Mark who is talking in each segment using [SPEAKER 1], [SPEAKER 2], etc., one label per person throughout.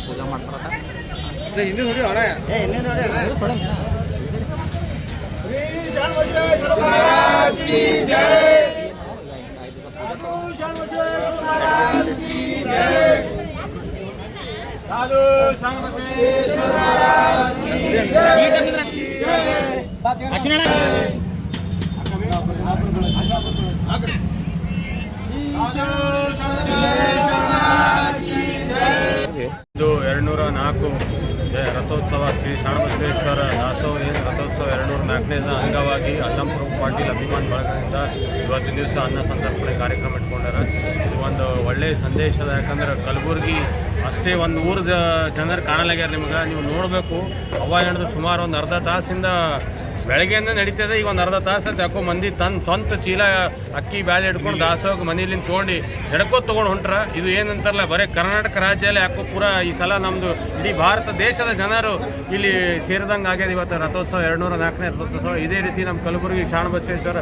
[SPEAKER 1] पूजा ಮಾಡ್ತಾರ ಹಿಂದೆ ನೋಡಿ ಅಣ್ಣ ಹಿಂದೆ ನೋಡಿ ಅಣ್ಣ ಶ್ರೀ ಶರಣಬಸವೇಶ್ವರ ಮಹಾರಾಜ್ ಕಿ ಜೈ ಸಾಧು ಶರಣಬಸವೇಶ್ವರ ಮಹಾರಾಜ್ ಕಿ ಜೈ ಸಾಧು ಶರಣಬಸವೇಶ್ವರ ಮಹಾರಾಜ್ ಕಿ ಜೈ ಅಶ್ವಿನಣ್ಣ
[SPEAKER 2] ಇದು 204 ರಥೋತ್ಸವ ಶ್ರೀ ಶರಣಬಸವೇಶ್ವರ ದಾಸೋಹ ರಥೋತ್ಸವ 204ನೇ ಅಂಗವಾಗಿ ಅಲ್ಲಂಪುರ ಪಾಟೀಲ್ ಅಭಿಮಾನ್ ಬಳಗದಿಂದ ಇವತ್ತಿನ ದಿವಸ ಅನ್ನ ಸಂತರ್ಪಣೆ ಕಾರ್ಯಕ್ರಮ ಇಟ್ಕೊಂಡಾರ. ಇದು ಒಂದು ಒಳ್ಳೆಯ ಸಂದೇಶದ, ಯಾಕಂದ್ರೆ ಕಲಬುರಗಿ ಅಷ್ಟೇ ಒಂದು ಊರದ ಜನರು ಕಾಣಲಾಗ್ಯಾರ. ನಿಮ್ಗೆ ನೀವು ನೋಡಬೇಕು, ಅವ್ವ ಹೇಳಿದ್ರು ಸುಮಾರು ಒಂದು ಅರ್ಧ ತಾಸಿಂದ ಬೆಳಗ್ಗೆಯಿಂದ ನಡೀತದೆ. ಈಗ ಒಂದು ಅರ್ಧ ತಾಸು ಅಂತ ಯಾಕೋ ಮಂದಿ ತನ್ನ ಸ್ವಂತ ಚೀಲ ಅಕ್ಕಿ ಬ್ಯಾಳೆ ಹಿಡ್ಕೊಂಡು ದಾಸೋಗ ಮನೇಲಿಂದ ತೊಗೊಂಡು ಎಡ್ಕೋತ ತೊಗೊಂಡು ಹೊಂಟ್ರ. ಇದು ಏನಂತಾರಲ್ಲ, ಬರೀ ಕರ್ನಾಟಕ ರಾಜ್ಯದಲ್ಲಿ ಯಾಕೋ ಪೂರ ಈ ಸಲ ನಮ್ಮದು ಇಡೀ ಭಾರತ ದೇಶದ ಜನರು ಇಲ್ಲಿ ಸೇರಿದಂಗೆ ಆಗ್ಯದ. ಇವತ್ತು ರಥೋತ್ಸವ 204ನೇ ರಥೋತ್ಸವ. ಇದೇ ರೀತಿ ನಮ್ಮ ಕಲಬುರಗಿ ಶರಣಬಸವೇಶ್ವರ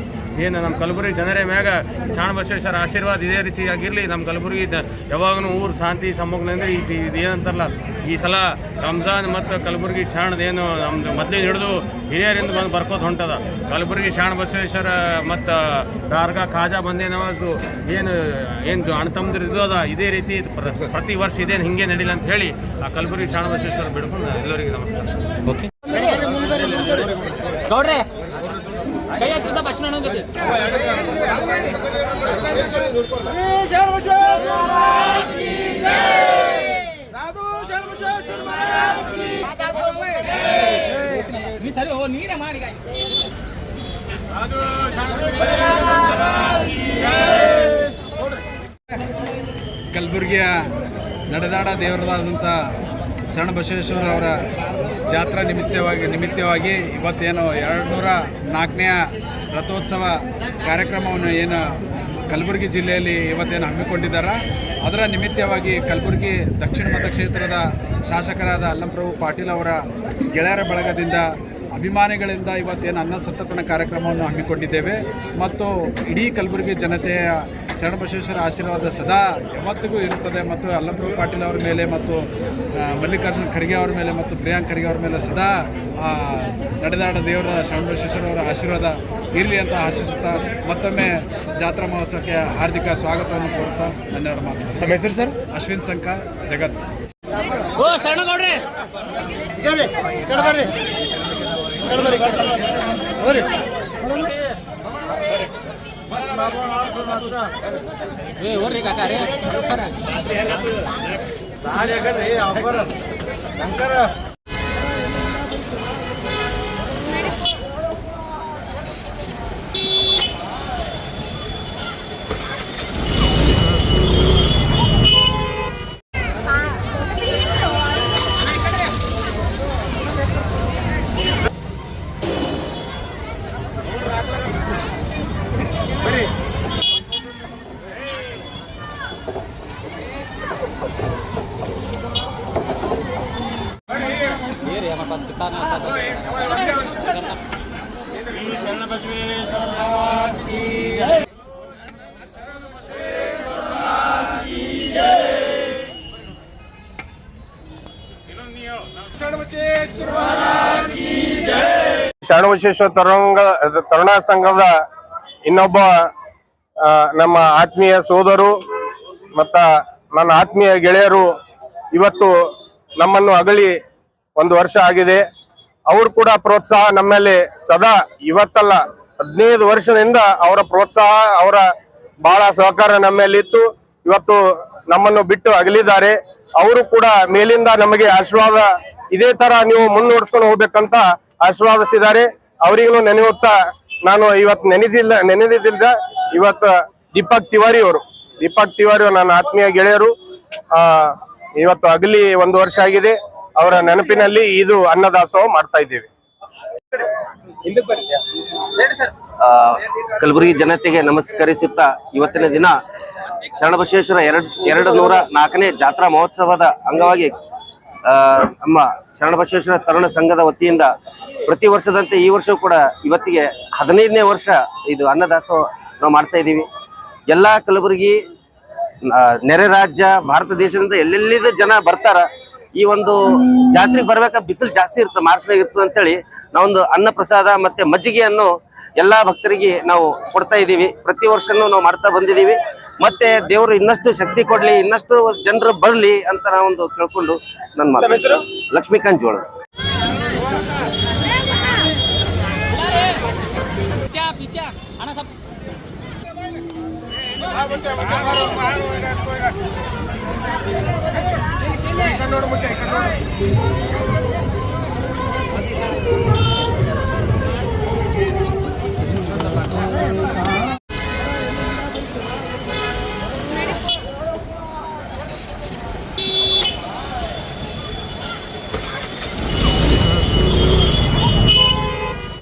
[SPEAKER 2] ಏನು ನಮ್ಮ ಕಲಬುರಗಿ ಜನರೇ ಮ್ಯಾಗ ಶರಣಬಸವೇಶ್ವರ ಆಶೀರ್ವಾದ ಇದೇ ರೀತಿ ಆಗಿರಲಿ. ನಮ್ಮ ಕಲಬುರಗಿ ಯಾವಾಗೂ ಊರು ಶಾಂತಿ ಸಮಗ್ನಂದ್ರೆ ಇದು ಏನಂತಾರಲ್ಲ, ಈ ಸಲ ರಂಜಾನ್ ಮತ್ತು ಕಲಬುರಗಿ ಶಾಣದೇನು ನಮ್ಮದು ಮೊದಲಿನ ಹಿಡಿದು ಹಿರಿಯರಿಂದ ಬಂದು ಬರ್ಕೋತ ಹೊಂಟದ. ಕಲಬುರಗಿ ಶರಣಬಸವೇಶ್ವರ ಮತ್ತು ದಾರ್ಗಾ ಖಾಜಾ ಬಂದೇನವಾಜು ಏನು ಅಣ್ಣ ತಮ್ಮದ್ರು ಇರೋದ ಇದೇ ರೀತಿ ಪ್ರತಿ ವರ್ಷ ಇದೇನು ಹಿಂಗೆ ನಡೀಲಿ ಅಂತ ಹೇಳಿ ಆ ಕಲಬುರಗಿ ಶರಣಬಸವೇಶ್ವರ ಬಿಡ್ಕೊಂಡು ಎಲ್ಲರಿಗೂ ನಮಸ್ಕಾರ. ಓಕೆ ಗೌಡ್ರೆ ಸರಿ ಓ ನೀರೇ ಮಾಡಿ
[SPEAKER 3] ಕಲಬುರಗಿಯ ನಡೆದಾಡ ದೇವರದಾದಂಥ ಶರಣಬಸವೇಶ್ವರ ಅವರ ಜಾತ್ರಾ ನಿಮಿತ್ತವಾಗಿ ಇವತ್ತೇನು 204ನೇ ರಥೋತ್ಸವ ಕಾರ್ಯಕ್ರಮವನ್ನು ಏನು ಕಲಬುರಗಿ ಜಿಲ್ಲೆಯಲ್ಲಿ ಇವತ್ತೇನು ಹಮ್ಮಿಕೊಂಡಿದ್ದಾರೆ, ಅದರ ನಿಮಿತ್ತವಾಗಿ ಕಲಬುರಗಿ ದಕ್ಷಿಣ ಮತಕ್ಷೇತ್ರದ ಶಾಸಕರಾದ ಅಲ್ಲಂಪ್ರಭು ಪಾಟೀಲ್ ಅವರ ಗೆಳೆಯರ ಬಳಗದಿಂದ ಅಭಿಮಾನಿಗಳಿಂದ ಇವತ್ತೇನು ಅನ್ನ ಸಂತರ್ಪಣೆ ಕಾರ್ಯಕ್ರಮವನ್ನು ಹಮ್ಮಿಕೊಂಡಿದ್ದೇವೆ. ಮತ್ತು ಇಡೀ ಕಲಬುರಗಿ ಜನತೆಯ ಶರಣಬಸವೇಶ್ವರ ಆಶೀರ್ವಾದ ಸದಾ ಯಾವತ್ತಿಗೂ ಇರುತ್ತದೆ. ಮತ್ತು ಅಲ್ಲಂಪ್ರಭು ಪಾಟೀಲ್ ಅವರ ಮೇಲೆ ಮತ್ತು ಮಲ್ಲಿಕಾರ್ಜುನ ಖರ್ಗೆ ಅವರ ಮೇಲೆ ಮತ್ತು ಪ್ರಿಯಾಂಕ್ ಖರ್ಗೆ ಅವರ ಮೇಲೆ ಸದಾ ನಡೆದಾಡ ದೇವರ ಶರಣಬಸವೇಶ್ವರ ಅವರ ಆಶೀರ್ವಾದ ಇರಲಿ ಅಂತ ಆಶಿಸುತ್ತಾ ಮತ್ತೊಮ್ಮೆ ಜಾತ್ರಾ ಮಹೋತ್ಸವಕ್ಕೆ ಹಾರ್ದಿಕ ಸ್ವಾಗತವನ್ನು ಕೋರುತ್ತಾ ಧನ್ಯವಾದ ಮಾತು.
[SPEAKER 2] ನಮ್ಮ ಹೆಸರು ಸರ್
[SPEAKER 3] ಅಶ್ವಿನ್ ಸಂಕ ಜಗತ್.
[SPEAKER 1] ಶಂಕರ
[SPEAKER 4] ಶರಣಬಸವೇಶ್ವರ ತರುಣ ಸಂಘದ ಇನ್ನೊಬ್ಬ ನಮ್ಮ ಆತ್ಮೀಯ ಸೋದರು ಮತ್ತ ನನ್ನ ಆತ್ಮೀಯ ಗೆಳೆಯರು ಇವತ್ತು ನಮ್ಮನ್ನು ಅಗಲಿ 1 ವರ್ಷ ಆಗಿದೆ. ಅವರು ಕೂಡ ಪ್ರೋತ್ಸಾಹ ನಮ್ಮಲ್ಲಿ ಸದಾ ಇವತ್ತಲ್ಲ 15 ವರ್ಷದಿಂದ ಅವರ ಪ್ರೋತ್ಸಾಹ ಅವರ ಬಹಳ ಸಹಕಾರ ನಮ್ಮಲ್ಲಿತ್ತು. ಇವತ್ತು ನಮ್ಮನ್ನು ಬಿಟ್ಟು ಅಗಲಿದ್ದಾರೆ. ಅವರು ಕೂಡ ಮೇಲಿಂದ ನಮಗೆ ಆಶೀರ್ವಾದ ಇದೇ ತರ ನೀವು ಮುನ್ನಡೆಸ್ಕೊಂಡು ಹೋಗ್ಬೇಕಂತ ಆಶೀರ್ವಾದಿಸಿದ್ದಾರೆ. ಅವರಿಗೂ ನೆನೆಯುತ್ತಾ ನಾನು ಇವತ್ತು ನೆನೆದಿದ್ದ ಇವತ್ತು ದೀಪಕ್ ತಿವಾರಿ ಅವರು ನನ್ನ ಆತ್ಮೀಯ ಗೆಳೆಯರು ಇವತ್ತು ಅಗಲಿ 1 ವರ್ಷ ಆಗಿದೆ. ಅವರ ನೆನಪಿನಲ್ಲಿ ಇದು ಅನ್ನದಾಸೋಹ ಮಾಡ್ತಾ ಇದ್ದೇವೆ.
[SPEAKER 5] ಕಲಬುರಗಿ ಜನತೆಗೆ ನಮಸ್ಕರಿಸುತ್ತಾ ಇವತ್ತಿನ ದಿನ ಶರಣಬಸವೇಶ್ವರ 204ನೇ ಜಾತ್ರಾ ಮಹೋತ್ಸವದ ಅಂಗವಾಗಿ ನಮ್ಮ ಶರಣಬಸವೇಶ್ವರ ತರುಣ ಸಂಘದ ವತಿಯಿಂದ ಪ್ರತಿ ವರ್ಷದಂತೆ ಈ ವರ್ಷವೂ ಕೂಡ ಇವತ್ತಿಗೆ 15ನೇ ವರ್ಷ ಇದು ಅನ್ನದಾಸೋಹ ನಾವು ಮಾಡ್ತಾ ಇದ್ದೀವಿ. ಎಲ್ಲ ಕಲಬುರಗಿ ನೆರೆ ರಾಜ್ಯ ಭಾರತ ದೇಶದಿಂದ ಎಲ್ಲೆಲ್ಲಿದ ಜನ ಬರ್ತಾರ. ಈ ಒಂದು ಜಾತ್ರೆಗೆ ಬರ್ಬೇಕಾ ಬಿಸಿಲು ಜಾಸ್ತಿ ಇರ್ತದೆ, ಮಾರ್ಚ್ನಾಗ ಇರ್ತದೆ ಅಂತೇಳಿ ನಾವೊಂದು ಅನ್ನ ಪ್ರಸಾದ ಮತ್ತೆ ಮಜ್ಜಿಗೆಯನ್ನು ಎಲ್ಲಾ ಭಕ್ತರಿಗೆ ನಾವು ಕೊಡ್ತಾ ಇದ್ದೀವಿ. ಪ್ರತಿ ವರ್ಷನೂ ನಾವು ಮಾಡ್ತಾ ಬಂದಿದ್ದೀವಿ. ಮತ್ತೆ ದೇವರು ಇನ್ನಷ್ಟು ಶಕ್ತಿ ಕೊಡ್ಲಿ, ಇನ್ನಷ್ಟು ಜನರು ಬರ್ಲಿ ಅಂತ ನಾವೊಂದು ಕೇಳ್ಕೊಂಡು ನನ್ನ ಮಾತು. ಲಕ್ಷ್ಮೀಕಾಂತ್ ಜೋಳ.
[SPEAKER 1] ನೋಡು